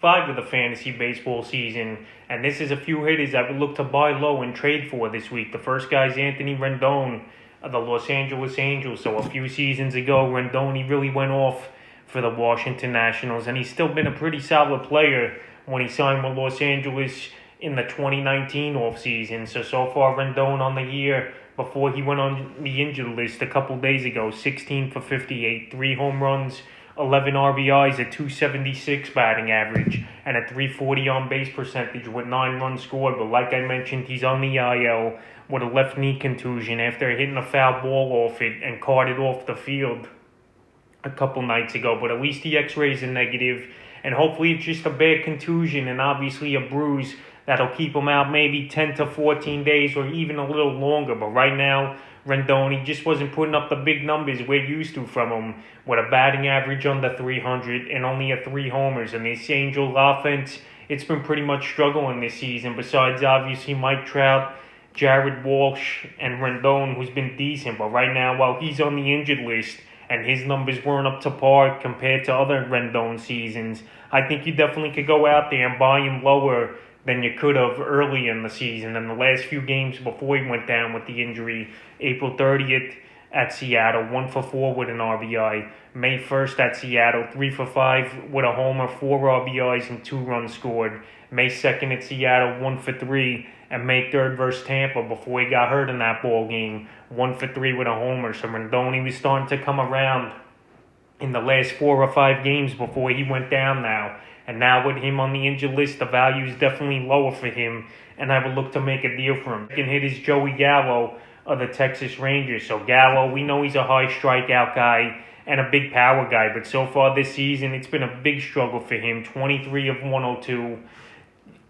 5 of the fantasy baseball season, and this is a few hitters that we look to buy low and trade for this week. The first guy is Anthony Rendon of the Los Angeles Angels. So a few seasons ago, Rendon, he really went off for the Washington Nationals, and he's still been a pretty solid player when he signed with Los Angeles in the 2019 offseason. So far, Rendon on the year, before he went on the injured list a couple days ago, 16 for 58, 3 home runs, 11 RBIs, a 276 batting average, and a 340 on base percentage with 9 runs scored. But like I mentioned, he's on the IL with a left knee contusion after hitting a foul ball off it and carted off the field a couple nights ago. But at least the x-rays are negative, and hopefully it's just a bad contusion and obviously a bruise that'll keep him out maybe 10 to 14 days or even a little longer. But right now, Rendon, he just wasn't putting up the big numbers we're used to from him, with a batting average under 300 and only 3 homers. And this Angels offense, it's been pretty much struggling this season, besides obviously Mike Trout, Jared Walsh, and Rendon, who's been decent. But right now, while he's on the injured list and his numbers weren't up to par compared to other Rendon seasons, I think you definitely could go out there and buy him lower than you could have early in the season. And the last few games before he went down with the injury, April 30th at Seattle, 1 for 4 with an RBI. May 1st at Seattle, 3 for 5 with a homer, 4 RBIs, and 2 runs scored. May 2nd at Seattle, 1 for 3. And May 3rd versus Tampa, before he got hurt in that ball game, 1 for 3 with a homer. So Rendon was starting to come around in the last 4 or 5 games before he went down now. And now with him on the injured list, the value is definitely lower for him, and I would look to make a deal for him. Second hit is Joey Gallo of the Texas Rangers. So Gallo, we know he's a high strikeout guy and a big power guy, but so far this season, it's been a big struggle for him. 23 of 102,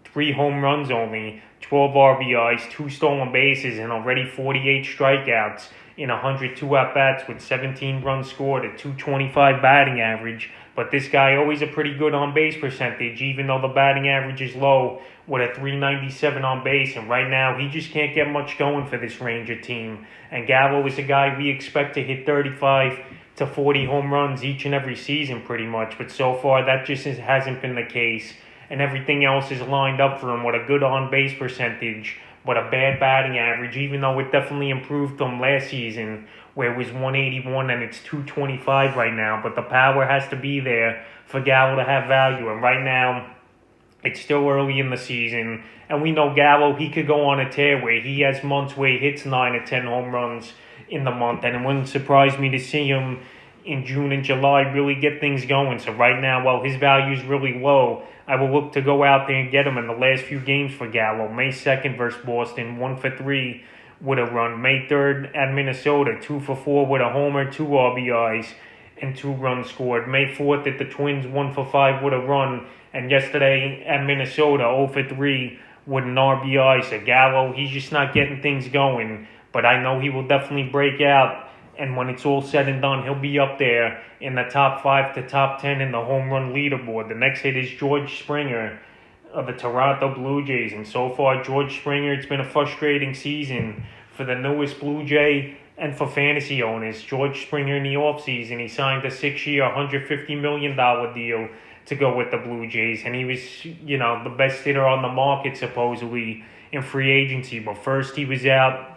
3 home runs only, 12 RBIs, 2 stolen bases, and already 48 strikeouts in 102 at-bats with 17 runs scored, a 225 batting average. But this guy always a pretty good on-base percentage, even though the batting average is low, with a 397 on base. And right now, he just can't get much going for this Ranger team. And Gallo is a guy we expect to hit 35 to 40 home runs each and every season pretty much. But so far, that just hasn't been the case. And everything else is lined up for him with a good on-base percentage, but a bad batting average, even though it definitely improved from last season, where it was 181 and it's 225 right now. But the power has to be there for Gallo to have value. And right now, it's still early in the season, and we know Gallo, he could go on a tear where he has months where he hits 9 or 10 home runs in the month. And it wouldn't surprise me to see him in June and July really get things going. So right now, while his value is really low, I will look to go out there and get him in the last few games for Gallo. May 2nd versus Boston, 1 for 3 with a run. May 3rd at Minnesota, 2 for 4 with a homer, 2 RBIs, and 2 runs scored. May 4th at the Twins, 1 for 5 with a run. And yesterday at Minnesota, 0 for 3 with an RBI. So Gallo, he's just not getting things going. But I know he will definitely break out. And when it's all said and done, he'll be up there in the top 5 to top 10 in the home run leaderboard. The next hit is George Springer of the Toronto Blue Jays. And so far, George Springer, it's been a frustrating season for the newest Blue Jay and for fantasy owners. George Springer in the offseason, he signed a 6-year, $150 million deal to go with the Blue Jays. And he was, the best hitter on the market, supposedly, in free agency. But first, he was out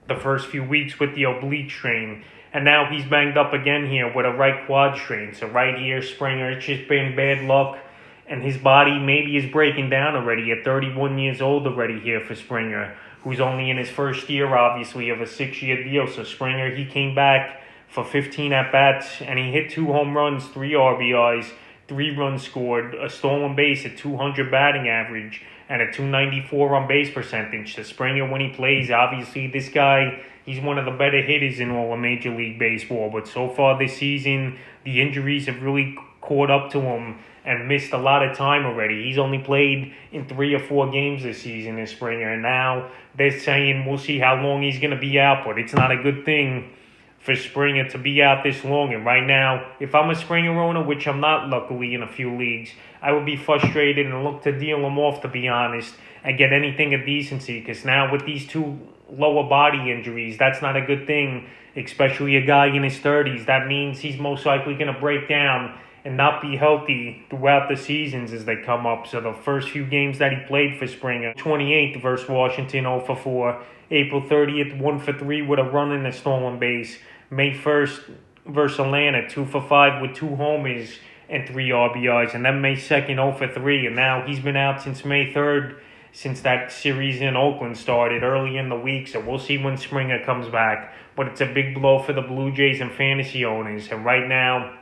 the first few weeks with the oblique strain, and now he's banged up again here with a right quad strain. So right here, Springer, it's just been bad luck, and his body maybe is breaking down already at 31 years old already here for Springer, who's only in his first year, obviously, of a 6-year deal. So Springer, he came back for 15 at-bats, and he hit 2 home runs, 3 RBIs, 3 runs scored, a stolen base, a 200 batting average, and a 294 on base percentage. So Springer, when he plays, obviously this guy, he's one of the better hitters in all of Major League Baseball. But so far this season, the injuries have really caught up to him and missed a lot of time already. He's only played in 3 or 4 games this season in Springer. And now they're saying we'll see how long he's going to be out. But it's not a good thing for Springer to be out this long. And right now, if I'm a Springer owner, which I'm not luckily in a few leagues, I would be frustrated and look to deal him off, to be honest, and get anything of decency. Because now with these 2 lower body injuries, that's not a good thing, especially a guy in his 30s. That means he's most likely going to break down and not be healthy throughout the seasons as they come up. So the first few games that he played for Springer, 28th versus Washington, 0 for 4. April 30th, 1 for 3 with a run and a stolen base. May 1st versus Atlanta, 2 for 5 with 2 homers and 3 RBIs. And then May 2nd, 0 for 3. And now he's been out since May 3rd, since that series in Oakland started early in the week. So we'll see when Springer comes back. But it's a big blow for the Blue Jays and fantasy owners. And right now,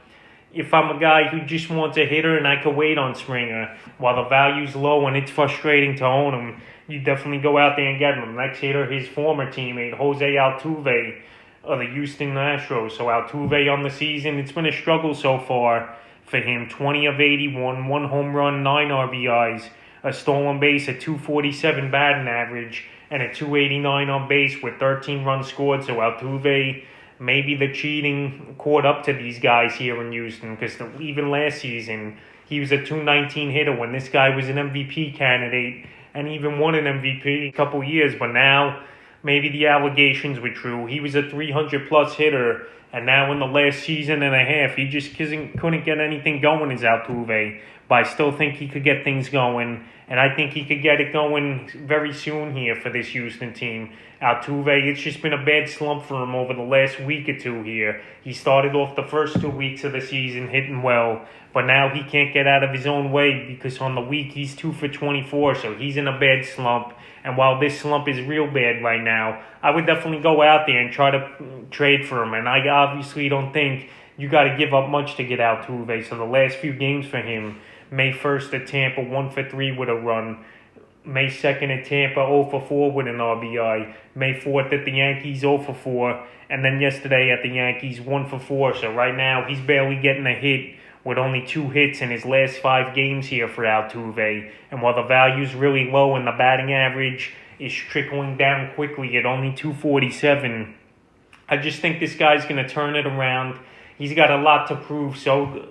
if I'm a guy who just wants a hitter and I could wait on Springer while the value's low and it's frustrating to own him, you definitely go out there and get him. Next hitter, his former teammate, Jose Altuve of the Houston Astros. So Altuve on the season, it's been a struggle so far for him. 20 of 81, 1 home run, 9 RBIs, a stolen base, a 247 batting average, and a 289 on base with 13 runs scored. So Altuve, maybe the cheating caught up to these guys here in Houston, because even last season, he was a 219 hitter when this guy was an MVP candidate and even won an MVP a couple years. But now, maybe the allegations were true. He was a 300-plus hitter, and now in the last season and a half, he just couldn't get anything going as Altuve. But I still think he could get things going, and I think he could get it going very soon here for this Houston team. Altuve, it's just been a bad slump for him over the last week or two here. He started off the first 2 weeks of the season hitting well, but now he can't get out of his own way because on the week he's 2 for 24, so he's in a bad slump. And while this slump is real bad right now, I would definitely go out there and try to trade for him. And I obviously don't think you got to give up much to get Altuve. So the last few games for him, May 1st at Tampa, 1 for 3 with a run. May 2nd at Tampa, 0 for 4 with an RBI. May 4th at the Yankees, 0 for 4. And then yesterday at the Yankees, 1 for 4. So right now, he's barely getting a hit with only 2 hits in his last 5 games here for Altuve. And while the value's really low and the batting average is trickling down quickly at only 247, I just think this guy's going to turn it around. He's got a lot to prove, so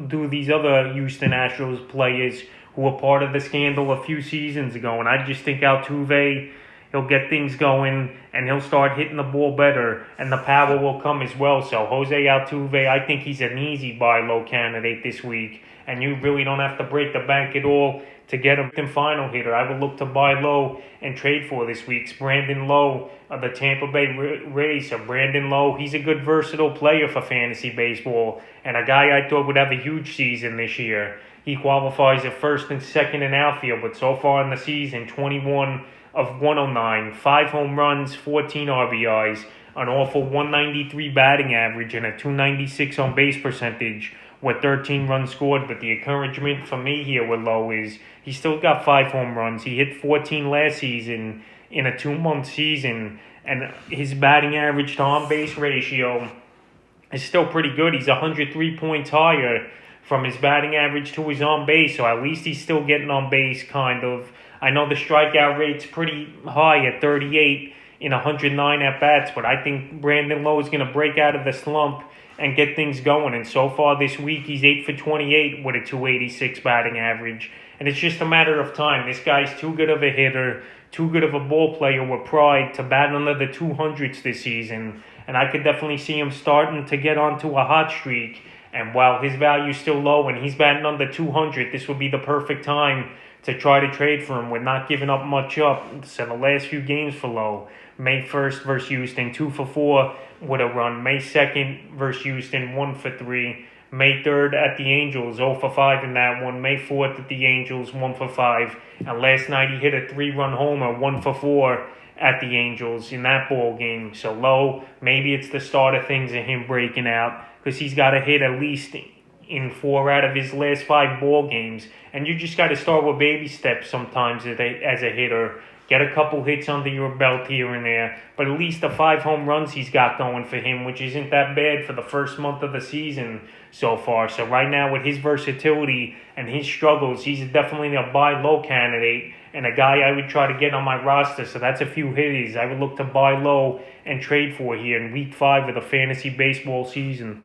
do these other Houston Astros players who were part of the scandal a few seasons ago. And I just think Altuve, he'll get things going and he'll start hitting the ball better, and the power will come as well. So Jose Altuve, I think he's an easy buy low candidate this week, and you really don't have to break the bank at all to get him in final hitter. I would look to buy low and trade for this week's Brandon Lowe of the Tampa Bay Rays. So Brandon Lowe, he's a good versatile player for fantasy baseball, and a guy I thought would have a huge season this year. He qualifies at first and second in outfield, but so far in the season, 21 of 109, 5 home runs, 14 RBIs, an awful 193 batting average, and a 296 on base percentage with 13 runs scored. But the encouragement for me here with Lowe is he still got 5 home runs. He hit 14 last season in a 2-month season, and his batting average to on-base ratio is still pretty good. He's 103 points higher from his batting average to his on-base, so at least he's still getting on base, kind of. I know the strikeout rate's pretty high at 38 in 109 at-bats, but I think Brandon Lowe is going to break out of the slump and get things going. And so far this week, he's 8 for 28 with a 286 batting average. And it's just a matter of time. This guy's too good of a hitter, too good of a ball player with pride to bat under the 200s this season. And I could definitely see him starting to get onto a hot streak. And while his value's still low and he's batting under 200, this would be the perfect time to try to trade for him with not giving up much up. So the last few games for Lowe, May 1st versus Houston, 2 for 4 with a run. May 2nd versus Houston, 1 for 3. May 3rd at the Angels, 0 for 5 in that one. May 4th at the Angels, 1 for 5. And last night he hit a 3-run homer, 1 for 4 at the Angels in that ball game. So Lowe, maybe it's the start of things of him breaking out, because he's got to hit at least in 4 out of his last 5 ball games. And you just got to start with baby steps sometimes as a hitter. Get a couple hits under your belt here and there. But at least the 5 home runs he's got going for him, which isn't that bad for the first month of the season so far. So right now with his versatility and his struggles, he's definitely a buy low candidate and a guy I would try to get on my roster. So that's a few hitters I would look to buy low and trade for here in week 5 of the fantasy baseball season.